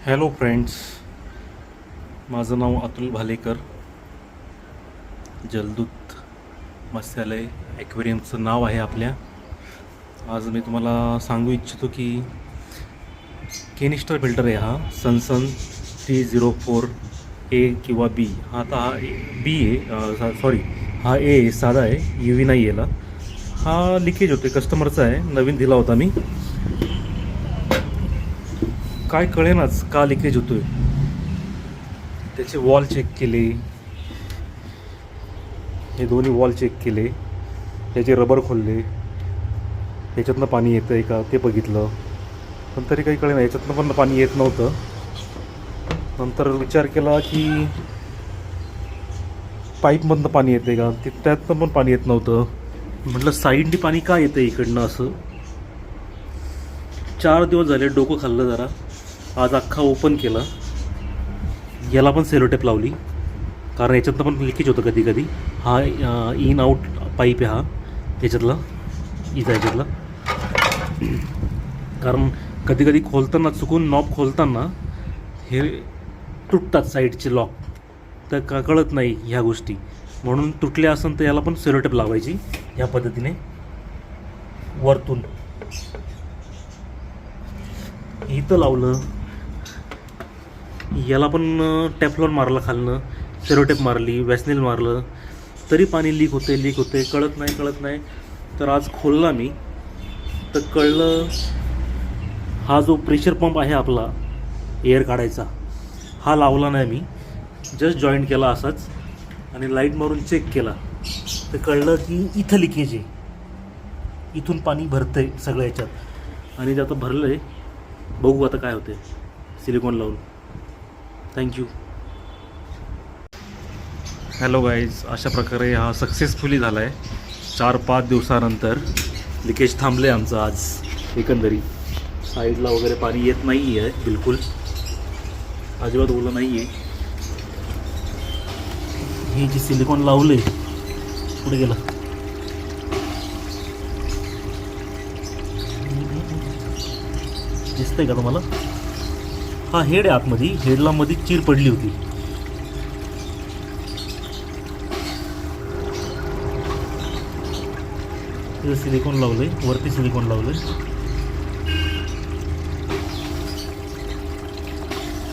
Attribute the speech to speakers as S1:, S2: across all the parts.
S1: Hello friends, माझं नाव अतुल भालेकर. जलदूत मत्स्यालय ॲक्वेरियमचं नाव आहे आपल्या. आज मी तुम्हाला सांगू इच्छितो की केनिस्टर फिल्टर आहे हा सनसन T04A किंवा B. आता हा बी आहे, सॉरी हा ए साधा आहे, UV नाही याला. हा लिकेज होतो, कस्टमरचा आहे, नवीन दिला होता मी. काय कळेनाच का लिकेज होतोय. त्याचे वॉल चेक केले, हे दोन्ही वॉल चेक केले, त्याचे रबर खोलले, ह्याच्यातनं पाणी येतं आहे का ते बघितलं, पण तरी काही कळेना. याच्यातनं पण पाणी येत नव्हतं. नंतर विचार केला की पाईपमधनं पाणी येते का, त्यातनं पण पाणी येत नव्हतं. म्हटलं साईडनी पाणी का येतं इकडनं असं. 4 दिवस झाले, डोकं खाल्लं जरा. आज अख्खा ओपन केला, याला पण सेलोटेप लावली, कारण याच्यातनं पण लिकेज होतं कधी कधी. हा इन आउट पाईप आहे हा याच्यातला, याच्यातला. कारण कधी कधी खोलताना चुकून नॉब खोलताना हे तुटतात साईडचे लॉक, तर का कळत नाही ह्या गोष्टी. म्हणून तुटल्या असेल तर याला पण सेलोटेप लावायची ह्या पद्धतीने वरतून. इथं लावलं, याला पण टेफ्लॉन मारलं खालनं, सेरोटेप मारली, वॅसनील मारलं, तरी पाणी लीक होते, कळत नाही. तर आज खोलला मी तर कळलं, हा जो प्रेशर पंप आहे आपला एअर काढायचा, हा लावला नाही मी. जस्ट जॉईंट केला असाच आणि लाईट मारून चेक केला तर कळलं की इथं लिकेज आहे, इथून पाणी भरतं आहे सगळं याच्यात. आणि ते आता भरलं आहे, बघू आता काय होते सिलिकॉन लावून. थँक्यू. हॅलो गाईज, अशा प्रकारे हा सक्सेसफुली झाला आहे. 4-5 दिवसानंतर लिकेज थांबले आमचं आज. एकंदरीत साईडला वगैरे पाणी येत नाही आहे, बिलकुल अजिबात ओलं नाही आहे. हे जे सिलिकॉन लावले पुढे गेलं, दिसतंय का तुम्हाला? हा हेड आहे आतमध्ये, हेडला मध्ये चीर पडली होती. तिथं सिलिकॉन लावलंय, वरती सिलिकॉन लावलंय.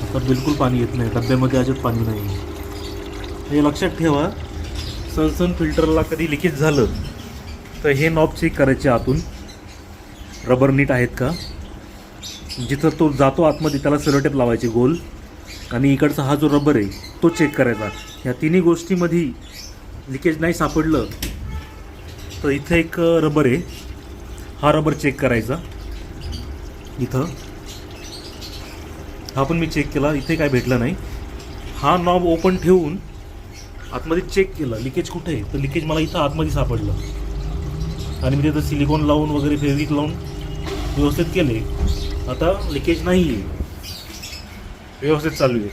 S1: आता बिलकुल पाणी येत नाही, डब्यामध्ये अजिबात पाणी नाही. हे लक्षात ठेवा, सनसन फिल्टरला कधी लिकेज झालं तर हे नॉब चेक करायचे आतून, रबर नीट आहेत का. जिथं तो जातो आतमध्ये त्याला सेलोटेप लावायचे गोल, आणि इकडचा हा जो रबर आहे तो चेक करायचा. या तिन्ही गोष्टीमध्ये लिकेज नाही सापडलं तर इथं एक रबर आहे, हा रबर चेक करायचा. इथं हा पण मी चेक केला, इथे काय भेटलं नाही. हा नॉब ओपन ठेवून आतमध्ये चेक केलं लिकेज कुठे आहे, तर लिकेज मला इथं आतमध्ये सापडलं. आणि मी तिथं सिलिकॉन लावून वगैरे फेविक लावून व्यवस्थित केले. आता लिकेज नाही आहे, व्यवस्थित चालू आहे.